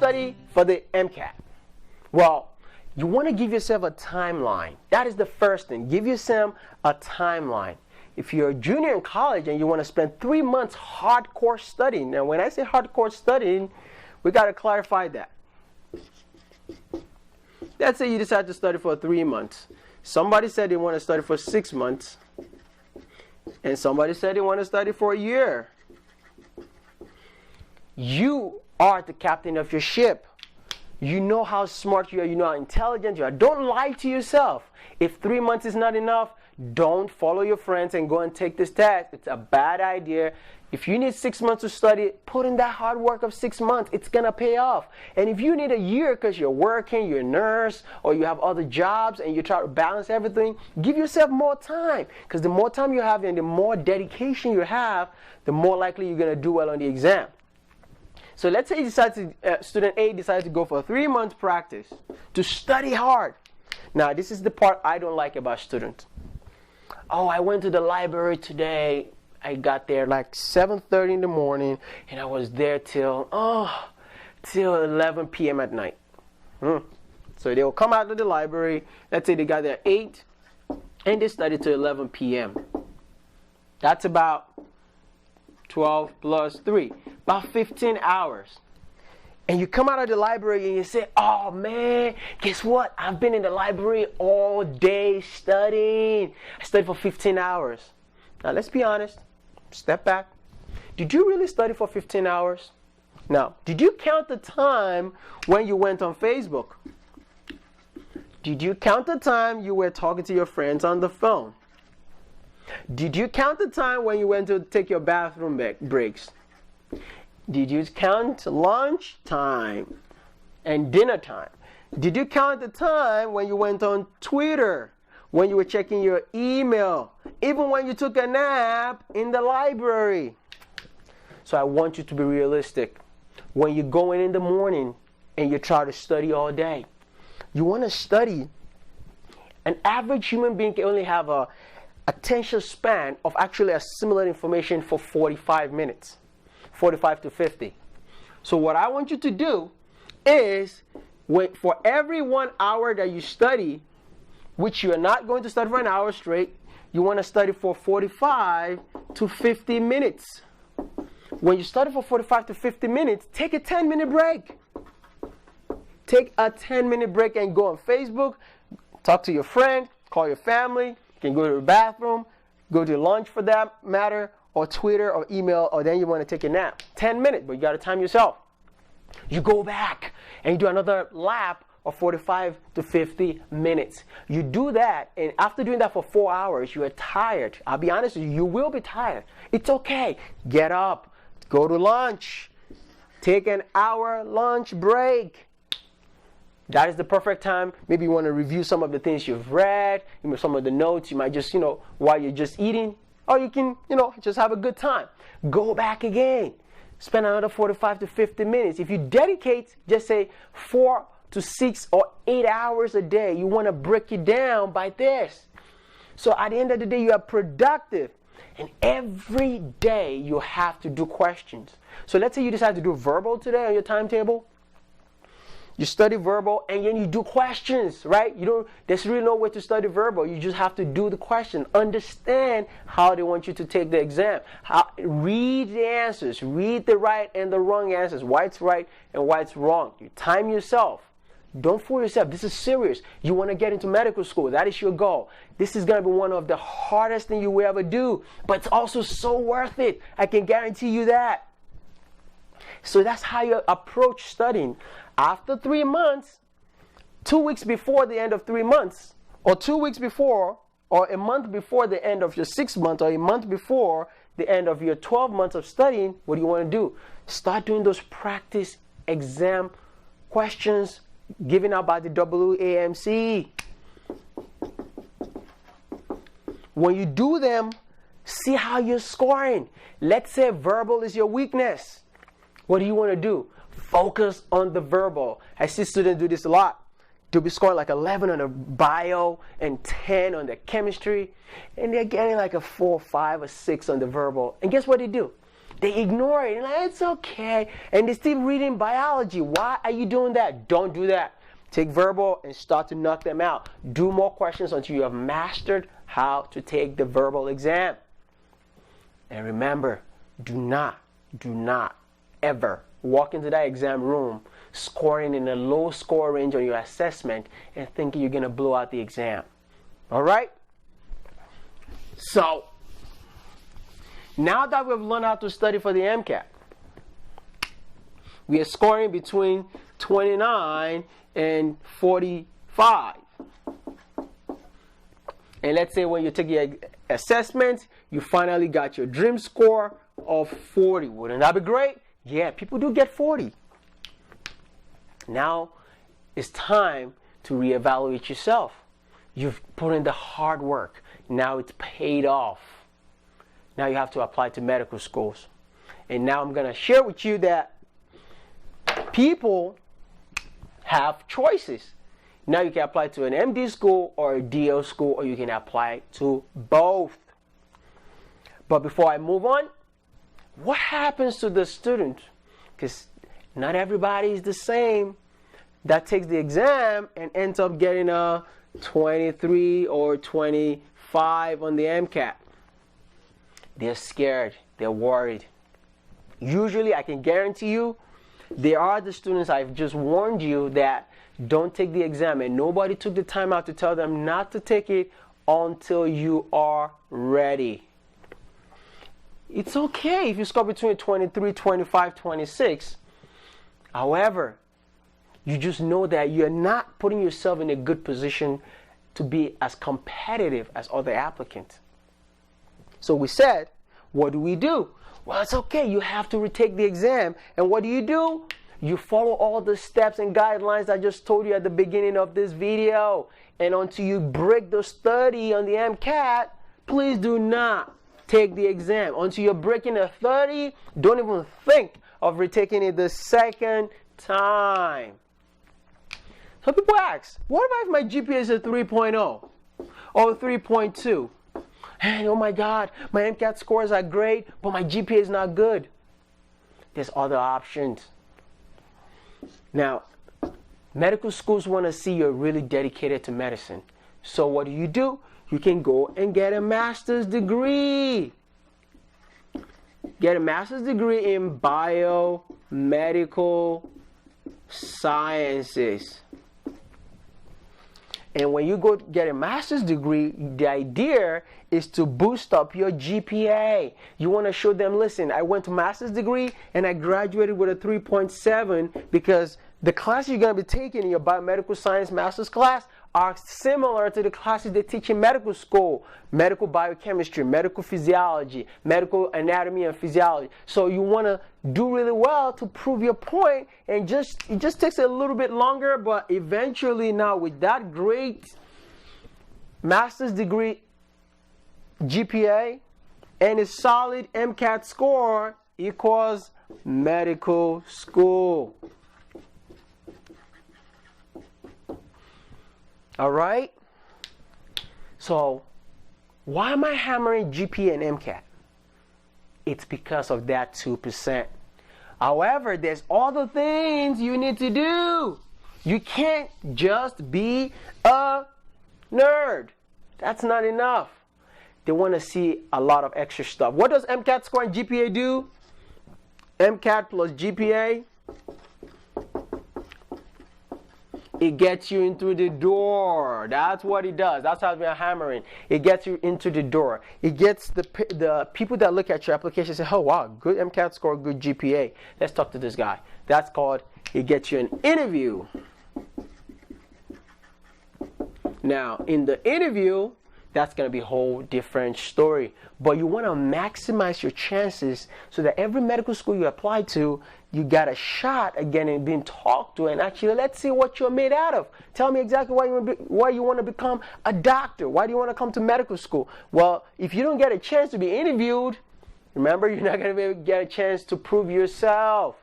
study for the Mcat? Well, you want to give yourself a timeline. That is the first thing. Give yourself a timeline. If you're a junior in college and you want to spend 3 months hardcore studying, now when I say hardcore studying, we got to clarify that. Let's say you decide to study for 3 months. Somebody said they want to study for 6 months. And somebody said they want to study for a year. You are the captain of your ship. You know how smart you are. You know how intelligent you are. Don't lie to yourself. If 3 months is not enough, don't follow your friends and go and take this test. It's a bad idea. If you need 6 months to study, put in that hard work of 6 months. It's going to pay off. And if you need a year because you're working, you're a nurse, or you have other jobs and you try to balance everything, give yourself more time. Because the more time you have and the more dedication you have, the more likely you're going to do well on the exam. So let's say student A decides to go for a 3 month practice to study hard. Now, this is the part I don't like about students. Oh, I went to the library today. I got there like 7:30 in the morning, and I was there till 11 p.m. at night. So they'll come out of the library. Let's say they got there at 8, and they studied till 11 p.m. That's about 12 plus 3, about 15 hours. And you come out of the library and you say, oh man, guess what? I've been in the library all day studying. I studied for 15 hours. Now let's be honest. Step back. Did you really study for 15 hours? Now, did you count the time when you went on Facebook? Did you count the time you were talking to your friends on the phone? Did you count the time when you went to take your bathroom breaks? Did you count lunch time and dinner time? Did you count the time when you went on Twitter, when you were checking your email, even when you took a nap in the library? So I want you to be realistic. When you go in the morning and you try to study all day, you want to study. An average human being can only have a attention span of actually assimilating information for 45 minutes. 45 to 50. So what I want you to do is, for every 1 hour that you study, which you are not going to study for an hour straight, you want to study for 45 to 50 minutes. When you study for 45 to 50 minutes, take a 10-minute break. Take a 10-minute break and go on Facebook, talk to your friend, call your family, you can go to the bathroom, go to lunch for that matter, or Twitter or email, or then you want to take a nap. 10 minutes, but you got to time yourself. You go back and you do another lap of 45 to 50 minutes. You do that, and after doing that for 4 hours, you are tired. I'll be honest with you, you will be tired. It's okay. Get up, go to lunch, take an hour lunch break. That is the perfect time. Maybe you want to review some of the things you've read, some of the notes. You might just, while you're just eating, or you can, just have a good time. Go back again. Spend another 45 to 50 minutes. If you dedicate, just say 4 to 6 or 8 hours a day, you want to break it down by this. So at the end of the day, you are productive. And every day, you have to do questions. So let's say you decide to do verbal today on your timetable. You study verbal and then you do questions, right? There's really no way to study verbal. You just have to do the question. Understand how they want you to take the exam. Read the answers. Read the right and the wrong answers. Why it's right and why it's wrong. You time yourself. Don't fool yourself. This is serious. You want to get into medical school. That is your goal. This is going to be one of the hardest things you will ever do. But it's also so worth it. I can guarantee you that. So that's how you approach studying. After 3 months, 2 weeks before the end of 3 months, or 2 weeks before, or a month before the end of your 6 months, or a month before the end of your 12 months of studying, what do you want to do? Start doing those practice exam questions given out by the WAMC. When you do them, see how you're scoring. Let's say verbal is your weakness. What do you want to do? Focus on the verbal. I see students do this a lot. They'll be scoring like 11 on the bio and 10 on the chemistry. And they're getting like a 4, 5, or 6 on the verbal. And guess what they do? They ignore it. Like, it's okay. And they still reading biology. Why are you doing that? Don't do that. Take verbal and start to knock them out. Do more questions until you have mastered how to take the verbal exam. And remember, do not ever walk into that exam room scoring in a low score range on your assessment and thinking you're going to blow out the exam. All right? So, now that we've learned how to study for the Mcat, we are scoring between 29 and 45. And let's say when you take your assessment, you finally got your dream score of 40. Wouldn't that be great? Yeah, people do get 40. Now it's time to reevaluate yourself. You've put in the hard work. Now it's paid off. Now you have to apply to medical schools. And now I'm going to share with you that people have choices. Now you can apply to an MD school or a DO school, or you can apply to both. But before I move on, what happens to the student? Because not everybody is the same that takes the exam and ends up getting a 23 or 25 on the Mcat. They're scared. They're worried. Usually, I can guarantee you, there are the students I've just warned you that don't take the exam, and nobody took the time out to tell them not to take it until you are ready. It's okay if you score between 23, 25, 26. However, you just know that you're not putting yourself in a good position to be as competitive as other applicants. So we said, what do we do? Well, it's okay. You have to retake the exam. And what do? You follow all the steps and guidelines I just told you at the beginning of this video. And until you break those 30 on the Mcat, please do not take the exam. Until you're breaking a 30, don't even think of retaking it the second time. So people ask, what about if my GPA is a 3.0 or 3.2? And oh my God, my Mcat scores are great, but my GPA is not good. There's other options. Now, medical schools want to see you're really dedicated to medicine. So what do? You can go and get a master's degree. Get a master's degree in biomedical sciences. And when you go get a master's degree, the idea is to boost up your GPA. You want to show them, listen, I went to master's degree and I graduated with a 3.7 because the classes you're going to be taking in your biomedical science master's class are similar to the classes they teach in medical school. Medical biochemistry, medical physiology, medical anatomy and physiology. So you want to do really well to prove your point, and it just takes a little bit longer, but eventually now with that great master's degree GPA and a solid Mcat score equals medical school. All right? So, why am I hammering GPA and Mcat? It's because of that 2%. However, there's other things you need to do. You can't just be a nerd. That's not enough. They want to see a lot of extra stuff. What does Mcat score and GPA do? Mcat plus GPA, it gets you into the door. That's what it does. That's how we're hammering. It gets you into the door. It gets the people that look at your application and say, oh wow, good Mcat score, good GPA. Let's talk to this guy. That's called, it gets you an interview. Now, in the interview, that's going to be a whole different story. But you want to maximize your chances so that every medical school you apply to, you got a shot again in being talked to, and actually let's see what you're made out of. Tell me exactly why you want to become a doctor. Why do you want to come to medical school? Well, if you don't get a chance to be interviewed, remember, you're not going to be able to get a chance to prove yourself.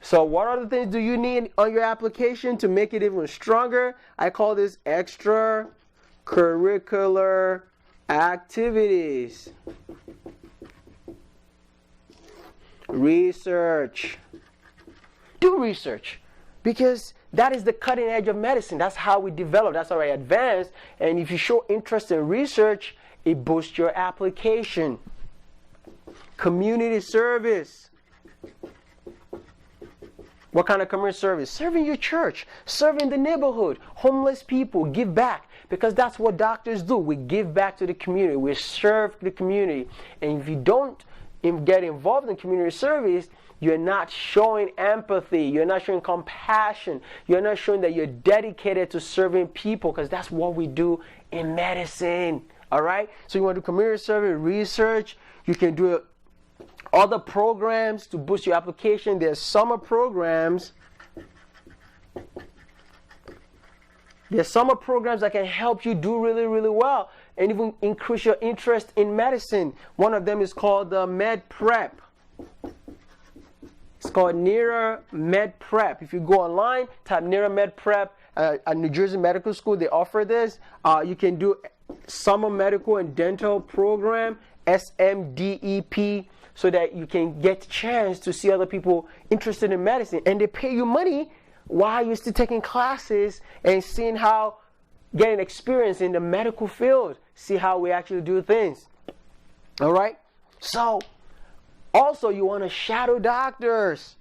So what other things do you need on your application to make it even stronger? I call this extracurricular activities. Research. Do research. Because that is the cutting edge of medicine. That's how we develop. That's how we advance. And if you show interest in research, it boosts your application. Community service. What kind of community service? Serving your church. Serving the neighborhood. Homeless people. Give back. Because that's what doctors do. We give back to the community. We serve the community. And if you don't get involved in community service, you're not showing empathy. You're not showing compassion. You're not showing that you're dedicated to serving people, because that's what we do in medicine. All right? So you want to do community service, research. You can do other programs to boost your application. There's summer programs. There's summer programs that can help you do really, really well and even increase your interest in medicine. One of them is called the Med Prep. It's called NERA Med Prep. If you go online, type NERA Med Prep at New Jersey Medical School, they offer this. You can do Summer Medical and Dental Program, SMDEP, so that you can get a chance to see other people interested in medicine. And they pay you money while you're still taking classes and seeing how, getting experience in the medical field, see how we actually do things. All right? So, also you want to shadow doctors,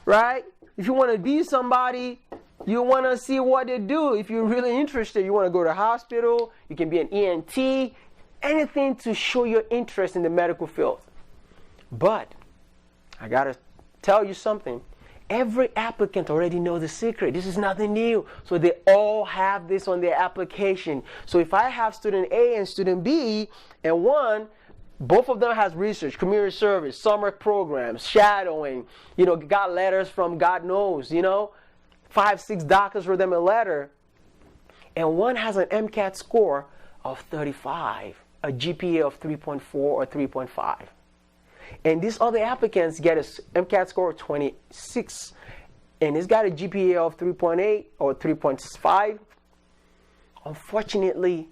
right? If you want to be somebody, you want to see what they do. If you're really interested, you want to go to the hospital, you can be an ENT, anything to show your interest in the medical field. But I got to tell you something. Every applicant already knows the secret. This is nothing new. So they all have this on their application. So if I have student A and student B, and one, both of them has research, community service, summer programs, shadowing, got letters from God knows, 5, 6 doctors wrote them a letter, and one has an Mcat score of 35, a GPA of 3.4 or 3.5. And these other applicants get a Mcat score of 26, and he's got a GPA of 3.8 or 3.5. Unfortunately,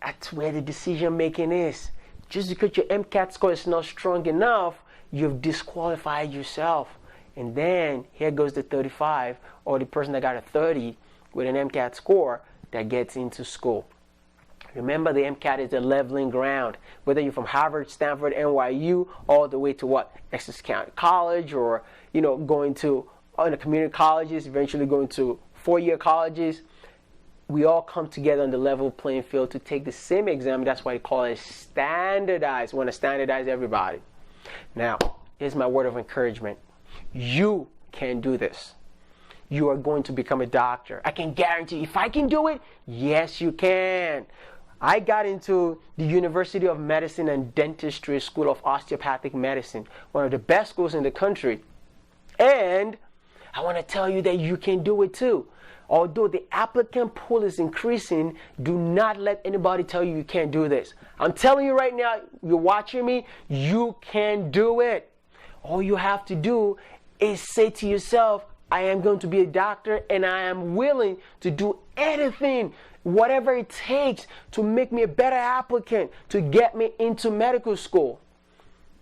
that's where the decision making is. Just because your Mcat score is not strong enough, you've disqualified yourself. And then here goes the 35, or the person that got a 30 with an Mcat score that gets into school. Remember, the Mcat is the leveling ground. Whether you're from Harvard, Stanford, NYU, all the way to what? Essex County College, or going to the community colleges, eventually going to 4-year colleges. We all come together on the level playing field to take the same exam. That's why they call it standardized. We want to standardize everybody. Now, here's my word of encouragement. You can do this. You are going to become a doctor. I can guarantee, if I can do it, yes, you can. I got into the University of Medicine and Dentistry School of Osteopathic Medicine, one of the best schools in the country. And I want to tell you that you can do it too. Although the applicant pool is increasing, do not let anybody tell you you can't do this. I'm telling you right now, you're watching me, you can do it. All you have to do is say to yourself, I am going to be a doctor, and I am willing to do anything, whatever it takes to make me a better applicant, to get me into medical school.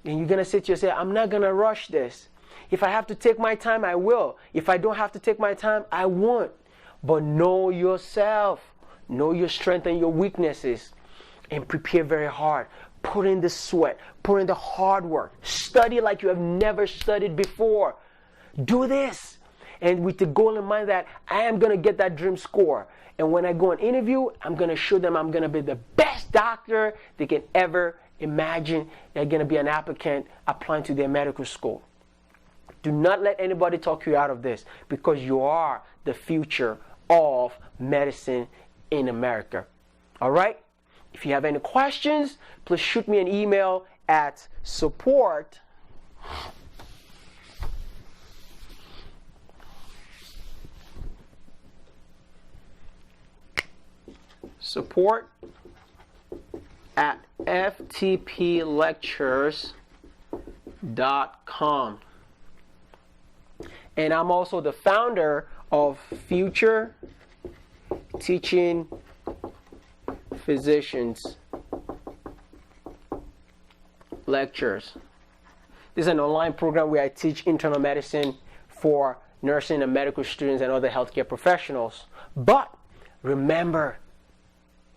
And you're going to say to yourself, I'm not going to rush this. If I have to take my time, I will. If I don't have to take my time, I won't. But know yourself. Know your strengths and your weaknesses. And prepare very hard. Put in the sweat. Put in the hard work. Study like you have never studied before. Do this. And with the goal in mind that I am going to get that dream score. And when I go on interview, I'm going to show them I'm going to be the best doctor they can ever imagine. They're going to be an applicant applying to their medical school. Do not let anybody talk you out of this, because you are the future of medicine in America. All right? If you have any questions, please shoot me an email at support at ftplectures.com. And I'm also the founder of Future Teaching Physicians Lectures. This is an online program where I teach internal medicine for nursing and medical students and other healthcare professionals. But remember,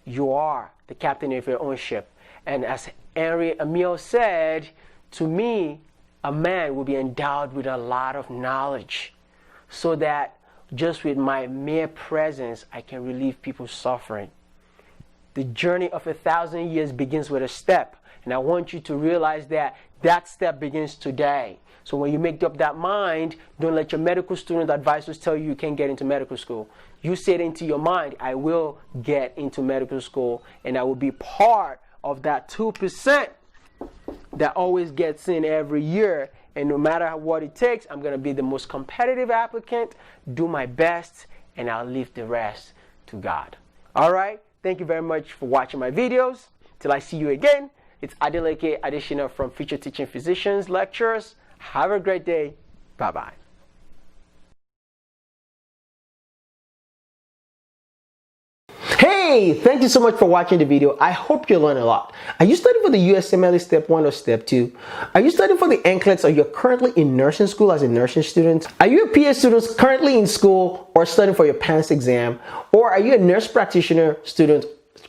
you are the captain of your own ship. And as Henry Emil said, to me, a man will be endowed with a lot of knowledge so that just with my mere presence, I can relieve people's suffering. The journey of 1,000 years begins with a step. And I want you to realize that that step begins today. So when you make up that mind, don't let your medical student advisors tell you you can't get into medical school. You say it into your mind, I will get into medical school, and I will be part of that 2% that always gets in every year. And no matter what it takes, I'm going to be the most competitive applicant, do my best, and I'll leave the rest to God. All right? Thank you very much for watching my videos. Till I see you again, it's Adeleke Adeshina from Future Teaching Physicians Lectures. Have a great day. Bye-bye. Hey, thank you so much for watching the video. I hope you learned a lot. Are you studying for the USMLE Step 1 or Step 2? Are you studying for the NCLEX, or you're currently in nursing school as a nursing student? Are you a PA student currently in school or studying for your PANCE exam? Or are you a nurse practitioner student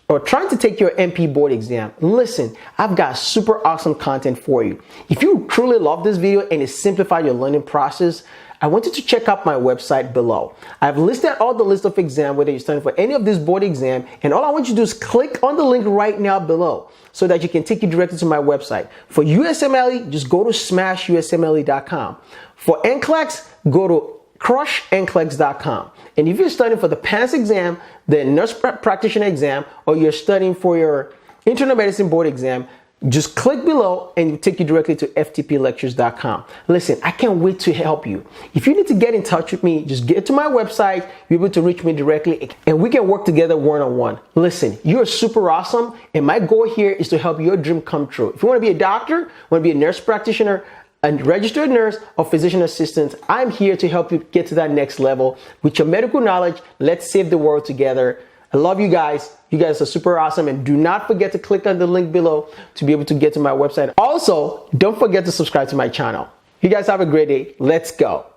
or trying to take your NP board exam? Listen, I've got super awesome content for you. If you truly love this video and it simplified your learning process, I want you to check out my website below. I've listed all the list of exams, whether you're studying for any of this board exam, and all I want you to do is click on the link right now below so that you can take you directly to my website. For USMLE, just go to smashusmle.com. For NCLEX, go to crushnclex.com. And if you're studying for the PANCE exam, the nurse practitioner exam, or you're studying for your internal medicine board exam, just click below and it'll take you directly to ftplectures.com. Listen, I can't wait to help you. If you need to get in touch with me, just get to my website, be able to reach me directly, and we can work together one-on-one. Listen, you're super awesome, and my goal here is to help your dream come true. If you want to be a doctor, want to be a nurse practitioner, a registered nurse, or physician assistant, I'm here to help you get to that next level. With your medical knowledge, let's save the world together. I love you guys. You guys are super awesome, and do not forget to click on the link below to be able to get to my website. Also, don't forget to subscribe to my channel. You guys have a great day. Let's go.